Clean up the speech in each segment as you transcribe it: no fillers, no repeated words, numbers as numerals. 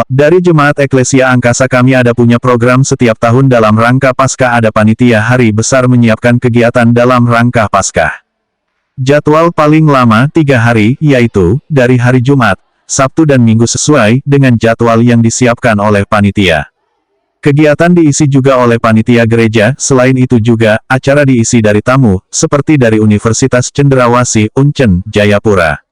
Dari Jemaat Eklesia Angkasa kami ada punya program setiap tahun dalam rangka Paskah, ada panitia hari besar menyiapkan kegiatan dalam rangka Paskah. Jadwal paling lama 3 hari, yaitu, dari hari Jumat, Sabtu dan Minggu sesuai dengan jadwal yang disiapkan oleh panitia. Kegiatan diisi juga oleh panitia gereja, selain itu juga, acara diisi dari tamu, seperti dari Universitas Cendrawasih, Uncen, Jayapura.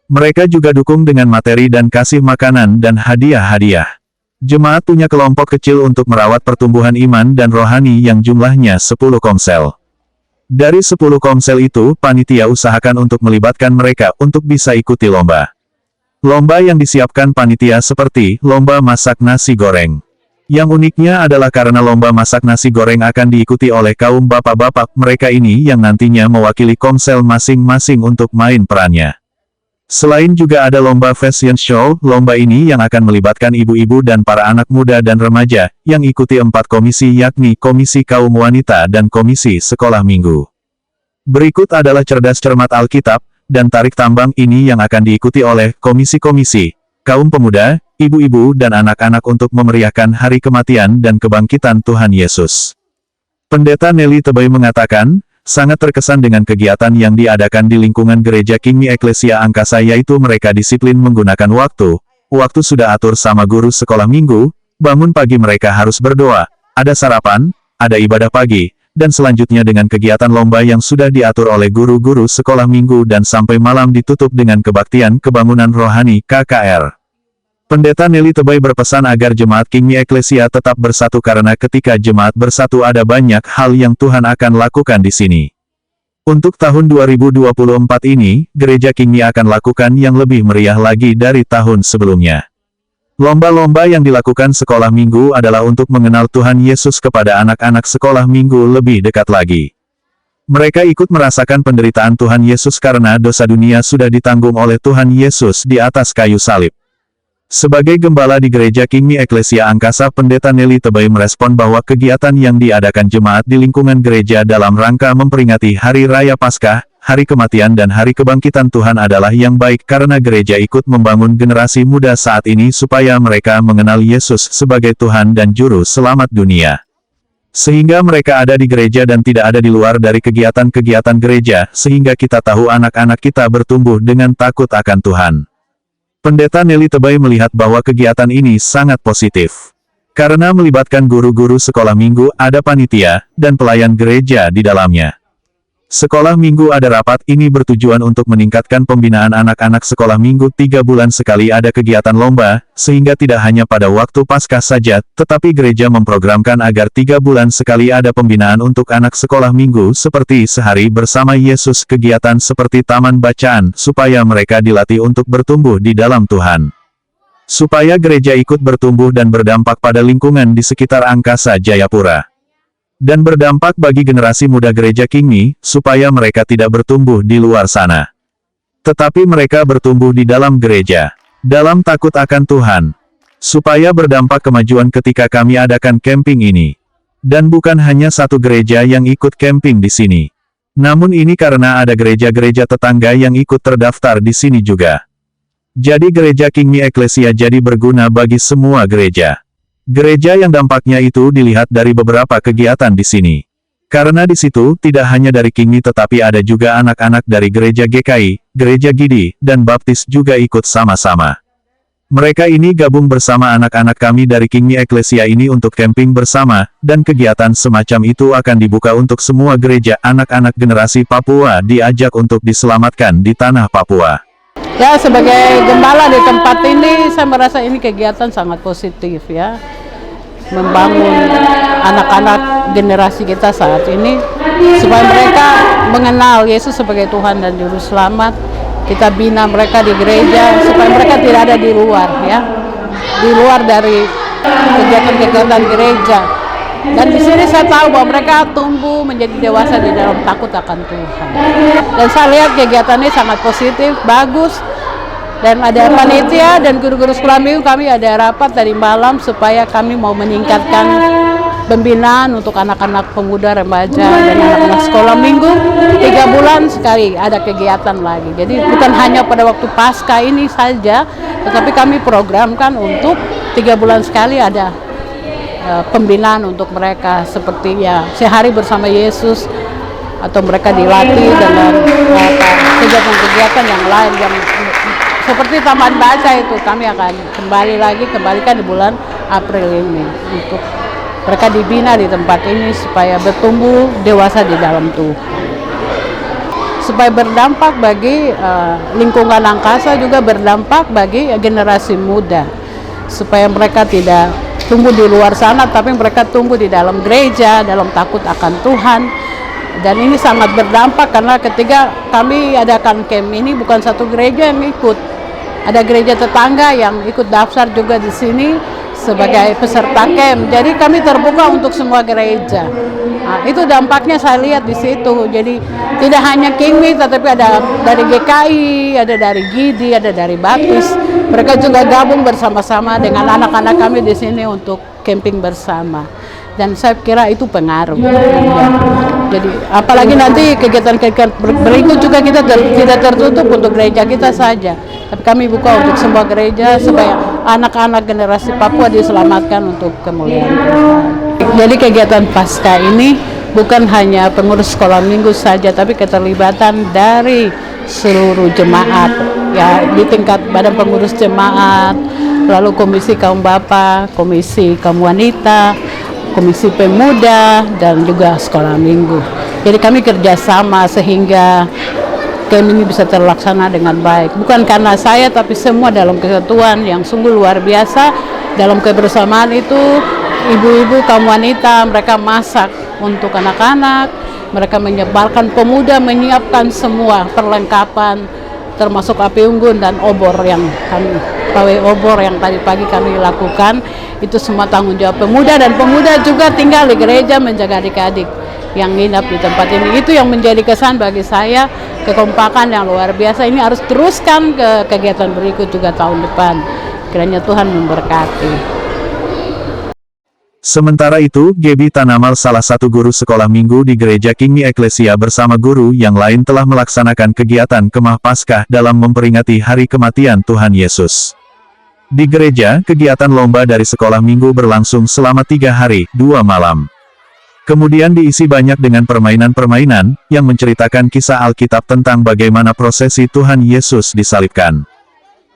Mereka juga dukung dengan materi dan kasih makanan dan hadiah-hadiah. Jemaat punya kelompok kecil untuk merawat pertumbuhan iman dan rohani yang jumlahnya 10 komsel. Dari 10 komsel itu, panitia usahakan untuk melibatkan mereka untuk bisa ikuti lomba. Lomba yang disiapkan panitia seperti lomba masak nasi goreng. Yang uniknya adalah karena lomba masak nasi goreng akan diikuti oleh kaum bapak-bapak mereka ini yang nantinya mewakili komsel masing-masing untuk main perannya. Selain juga ada lomba fashion show, lomba ini yang akan melibatkan ibu-ibu dan para anak muda dan remaja, yang ikuti 4 komisi yakni Komisi Kaum Wanita dan Komisi Sekolah Minggu. Berikut adalah cerdas cermat Alkitab, dan tarik tambang ini yang akan diikuti oleh komisi-komisi, kaum pemuda, ibu-ibu dan anak-anak untuk memeriahkan hari kematian dan kebangkitan Tuhan Yesus. Pendeta Nelly Tebay mengatakan, sangat terkesan dengan kegiatan yang diadakan di lingkungan gereja Kingmi Eklesia Angkasa, yaitu mereka disiplin menggunakan waktu sudah atur sama guru sekolah minggu, bangun pagi mereka harus berdoa, ada sarapan, ada ibadah pagi, dan selanjutnya dengan kegiatan lomba yang sudah diatur oleh guru-guru sekolah minggu dan sampai malam ditutup dengan kebaktian kebangunan rohani KKR. Pendeta Nelly Tebay berpesan agar jemaat Kingmi Eklesia tetap bersatu karena ketika jemaat bersatu ada banyak hal yang Tuhan akan lakukan di sini. Untuk tahun 2024 ini, gereja Kingmi akan lakukan yang lebih meriah lagi dari tahun sebelumnya. Lomba-lomba yang dilakukan sekolah minggu adalah untuk mengenal Tuhan Yesus kepada anak-anak sekolah minggu lebih dekat lagi. Mereka ikut merasakan penderitaan Tuhan Yesus karena dosa dunia sudah ditanggung oleh Tuhan Yesus di atas kayu salib. Sebagai gembala di gereja Kingmi Eklesia Angkasa, Pendeta Nelly Tebay merespon bahwa kegiatan yang diadakan jemaat di lingkungan gereja dalam rangka memperingati Hari Raya Paskah, Hari Kematian dan Hari Kebangkitan Tuhan adalah yang baik karena gereja ikut membangun generasi muda saat ini supaya mereka mengenal Yesus sebagai Tuhan dan Juru Selamat dunia. Sehingga mereka ada di gereja dan tidak ada di luar dari kegiatan-kegiatan gereja, sehingga kita tahu anak-anak kita bertumbuh dengan takut akan Tuhan. Pendeta Nelly Tebay melihat bahwa kegiatan ini sangat positif. Karena melibatkan guru-guru sekolah minggu, ada panitia, dan pelayan gereja di dalamnya. Sekolah minggu ada rapat, ini bertujuan untuk meningkatkan pembinaan anak-anak sekolah minggu. 3 bulan sekali ada kegiatan lomba, sehingga tidak hanya pada waktu Paskah saja, tetapi gereja memprogramkan agar 3 bulan sekali ada pembinaan untuk anak sekolah minggu seperti sehari bersama Yesus, kegiatan seperti taman bacaan, supaya mereka dilatih untuk bertumbuh di dalam Tuhan. Supaya gereja ikut bertumbuh dan berdampak pada lingkungan di sekitar Angkasa Jayapura. Dan berdampak bagi generasi muda gereja Kingmi, supaya mereka tidak bertumbuh di luar sana. Tetapi mereka bertumbuh di dalam gereja, dalam takut akan Tuhan. Supaya berdampak kemajuan ketika kami adakan camping ini. Dan bukan hanya satu gereja yang ikut camping di sini. Namun ini karena ada gereja-gereja tetangga yang ikut terdaftar di sini juga. Jadi gereja Kingmi Eklesia jadi berguna bagi semua gereja. Gereja yang dampaknya itu dilihat dari beberapa kegiatan di sini. Karena di situ tidak hanya dari Kingmi tetapi ada juga anak-anak dari gereja GKI, gereja Gidi, dan Baptis juga ikut sama-sama. Mereka ini gabung bersama anak-anak kami dari Kingmi Eklesia ini untuk camping bersama, dan kegiatan semacam itu akan dibuka untuk semua gereja. Anak-anak generasi Papua diajak untuk diselamatkan di tanah Papua. Ya, sebagai gembala di tempat ini, saya merasa ini kegiatan sangat positif ya. Membangun anak-anak generasi kita saat ini, supaya mereka mengenal Yesus sebagai Tuhan dan Juru Selamat. Kita bina mereka di gereja, supaya mereka tidak ada di luar ya. Di luar dari kegiatan-kegiatan gereja. Dan di sini saya tahu bahwa mereka tumbuh menjadi dewasa di dalam takut akan Tuhan. Dan saya lihat kegiatan ini sangat positif, bagus. Dan ada panitia dan guru-guru sekolah minggu, kami ada rapat dari malam supaya kami mau meningkatkan pembinaan untuk anak-anak pemuda, remaja, dan anak-anak sekolah minggu. 3 bulan sekali ada kegiatan lagi. Jadi bukan hanya pada waktu Paskah ini saja, tetapi kami programkan untuk 3 bulan sekali ada pembinaan untuk mereka, seperti ya sehari bersama Yesus, atau mereka dilatih dengan kegiatan-kegiatan yang lain yang seperti taman baca. Itu kami akan kembalikan di bulan April ini untuk mereka dibina di tempat ini supaya bertumbuh dewasa di dalam Tuhan, supaya berdampak bagi lingkungan angkasa, juga berdampak bagi generasi muda, supaya mereka tidak tumbuh di luar sana, tapi mereka tumbuh di dalam gereja, dalam takut akan Tuhan. Dan ini sangat berdampak karena ketika kami adakan camp ini, bukan satu gereja yang ikut, ada gereja tetangga yang ikut daftar juga di sini sebagai peserta camp. Jadi kami terbuka untuk semua gereja. Nah, itu dampaknya saya lihat di situ. Jadi tidak hanya Kingmi, tetapi ada dari GKI, ada dari GIDI, ada dari Baptis. Mereka juga gabung bersama-sama dengan anak-anak kami di sini untuk camping bersama. Dan saya kira itu pengaruh. Ya. Jadi apalagi nanti kegiatan-kegiatan berikut juga kita tidak tertutup untuk gereja kita saja, tapi kami buka untuk semua gereja supaya anak-anak generasi Papua diselamatkan untuk kemuliaan Tuhan. Jadi kegiatan Paskah ini bukan hanya pengurus sekolah minggu saja, tapi keterlibatan dari seluruh jemaat, ya, di tingkat badan pengurus jemaat, lalu komisi kaum bapa, komisi kaum wanita, komisi pemuda, dan juga sekolah minggu. Jadi kami kerjasama sehingga camp ini bisa terlaksana dengan baik. Bukan karena saya, tapi semua dalam kesatuan yang sungguh luar biasa. Dalam kebersamaan itu, ibu-ibu kaum wanita, mereka masak untuk anak-anak, mereka menyebarkan, pemuda menyiapkan semua perlengkapan, termasuk api unggun dan obor yang kami, pawai obor yang tadi pagi kami lakukan. Itu semua tanggung jawab pemuda, dan pemuda juga tinggal di gereja menjaga adik-adik yang nginap di tempat ini. Itu yang menjadi kesan bagi saya, kekompakan yang luar biasa. Ini harus teruskan ke kegiatan berikut juga tahun depan. Kiranya Tuhan memberkati. Sementara itu, Gebi Tanamal, salah satu guru sekolah minggu di Gereja Kingmi Eklesia bersama guru yang lain telah melaksanakan kegiatan Kemah Paskah dalam memperingati hari kematian Tuhan Yesus. Di gereja, kegiatan lomba dari sekolah minggu berlangsung selama 3 hari, 2 malam. Kemudian diisi banyak dengan permainan-permainan, yang menceritakan kisah Alkitab tentang bagaimana prosesi Tuhan Yesus disalibkan.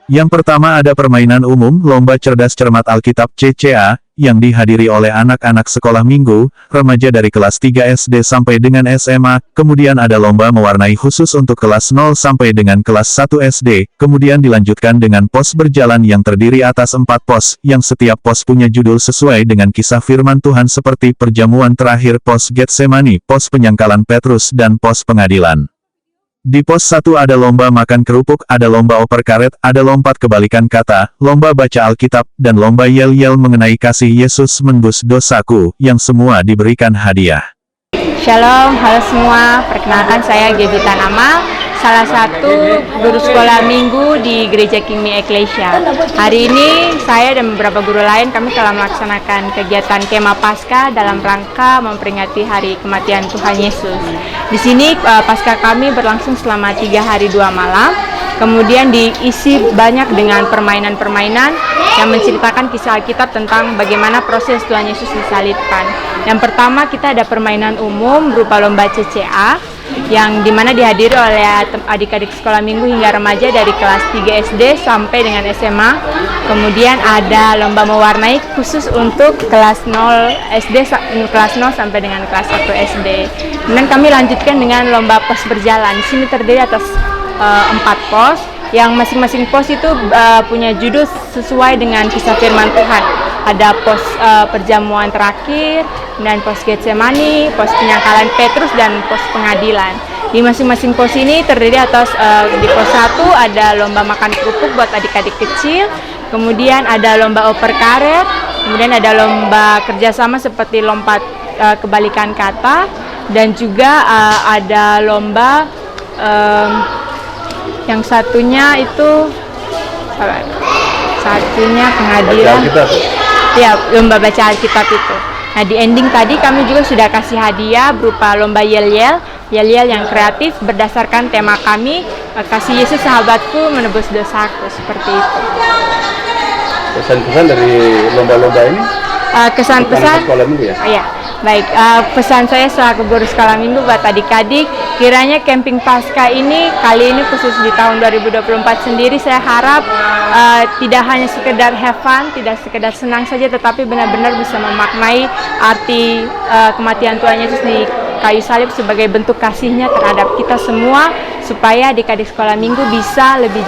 Yang pertama ada permainan umum, Lomba Cerdas Cermat Alkitab CCA, yang dihadiri oleh anak-anak sekolah minggu, remaja dari kelas 3 SD sampai dengan SMA, kemudian ada lomba mewarnai khusus untuk kelas 0 sampai dengan kelas 1 SD, kemudian dilanjutkan dengan pos berjalan yang terdiri atas 4 pos, yang setiap pos punya judul sesuai dengan kisah firman Tuhan seperti perjamuan terakhir, pos Getsemani, pos penyangkalan Petrus, dan pos pengadilan. Di pos 1 ada lomba makan kerupuk, ada lomba oper karet, ada lompat kebalikan kata, lomba baca Alkitab, dan lomba yel-yel mengenai kasih Yesus menebus dosaku, yang semua diberikan hadiah. Shalom, halo semua. Perkenalkan saya Gebi Tanamal, salah satu guru sekolah minggu di Gereja Kingmi Eklesia. Hari ini saya dan beberapa guru lain kami telah melaksanakan kegiatan Kemah Paskah dalam rangka memperingati hari kematian Tuhan Yesus. Di sini Paskah kami berlangsung selama 3 hari 2 malam. Kemudian diisi banyak dengan permainan-permainan yang menceritakan kisah Alkitab tentang bagaimana proses Tuhan Yesus disalibkan. Yang pertama kita ada permainan umum berupa lomba CCA, yang dimana dihadiri oleh adik-adik sekolah minggu hingga remaja dari kelas 3 SD sampai dengan SMA. Kemudian ada lomba mewarnai khusus untuk kelas 0 SD, kelas 0 sampai dengan kelas 1 SD. Kemudian kami lanjutkan dengan lomba pos berjalan. Di sini terdiri atas 4 pos, yang masing-masing pos itu punya judul sesuai dengan kisah firman Tuhan. Ada pos perjamuan terakhir, dan pos Getsemani, pos penyangkalan Petrus, dan pos pengadilan. Di masing-masing pos ini terdiri atas di pos 1 ada lomba makan kerupuk buat adik-adik kecil, kemudian ada lomba oper karet, kemudian ada lomba kerjasama seperti lompat kebalikan kata, dan juga ada lomba yang satunya itu pengadilan. Ya, lomba baca Alkitab itu. Nah, di ending tadi kami juga sudah kasih hadiah berupa lomba yel-yel yang kreatif berdasarkan tema kami, kasih Yesus sahabatku menebus dosaku, seperti itu. Pesan-pesan dari lomba-lomba ini? Kesan-pesan Sekolah minggu ya? iya, baik. Pesan saya selaku guru sekolah minggu buat adik-adik, kiranya camping pasca ini kali ini khusus di tahun 2024 sendiri, saya harap tidak hanya sekedar have fun, tidak sekedar senang saja, tetapi benar-benar bisa memaknai arti kematian Tuhan Yesus di kayu salib sebagai bentuk kasihnya terhadap kita semua, supaya adik-adik sekolah minggu bisa lebih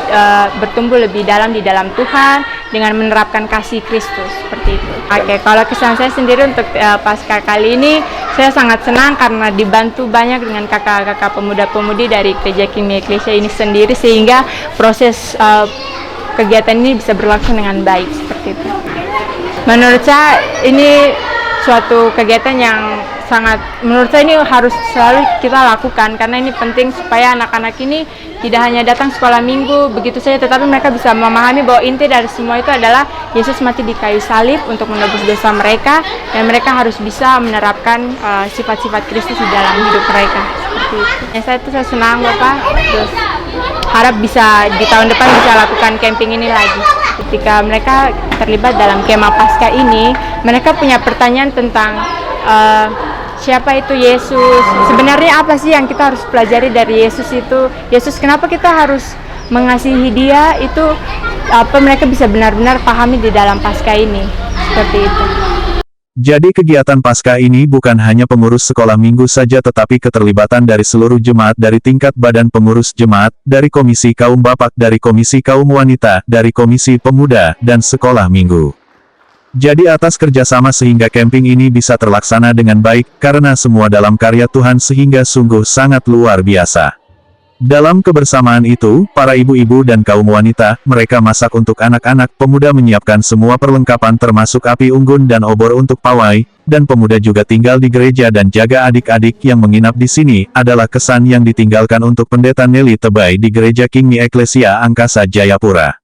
bertumbuh lebih dalam di dalam Tuhan dengan menerapkan kasih Kristus seperti itu. Oke, kalau kesan saya sendiri untuk pasca kali ini, saya sangat senang karena dibantu banyak dengan kakak-kakak pemuda-pemudi dari Gereja King Ecclesia ini sendiri, sehingga proses kegiatan ini bisa berlangsung dengan baik seperti itu. Menurut saya ini suatu kegiatan yang menurut saya ini harus selalu kita lakukan, karena ini penting supaya anak-anak ini tidak hanya datang sekolah minggu begitu saja, tetapi mereka bisa memahami bahwa inti dari semua itu adalah Yesus mati di kayu salib untuk menebus dosa mereka, dan mereka harus bisa menerapkan sifat-sifat Kristus di dalam hidup mereka seperti itu. Saya senang Bapak, terus harap bisa di tahun depan bisa lakukan camping ini lagi. Ketika mereka terlibat dalam kemah Paskah ini, mereka punya pertanyaan tentang siapa itu Yesus? Sebenarnya apa sih yang kita harus pelajari dari Yesus itu? Yesus, kenapa kita harus mengasihi Dia? Itu apa mereka bisa benar-benar pahami di dalam Paskah ini. Seperti itu. Jadi kegiatan Paskah ini bukan hanya pengurus sekolah minggu saja, tetapi keterlibatan dari seluruh jemaat, dari tingkat badan pengurus jemaat, dari komisi kaum bapak, dari komisi kaum wanita, dari komisi pemuda, dan sekolah minggu. Jadi atas kerjasama sehingga camping ini bisa terlaksana dengan baik, karena semua dalam karya Tuhan sehingga sungguh sangat luar biasa. Dalam kebersamaan itu, para ibu-ibu dan kaum wanita, mereka masak untuk anak-anak, pemuda menyiapkan semua perlengkapan termasuk api unggun dan obor untuk pawai, dan pemuda juga tinggal di gereja dan jaga adik-adik yang menginap di sini, adalah kesan yang ditinggalkan untuk Pendeta Nelly Tebai di Gereja King Ecclesia Angkasa Jayapura.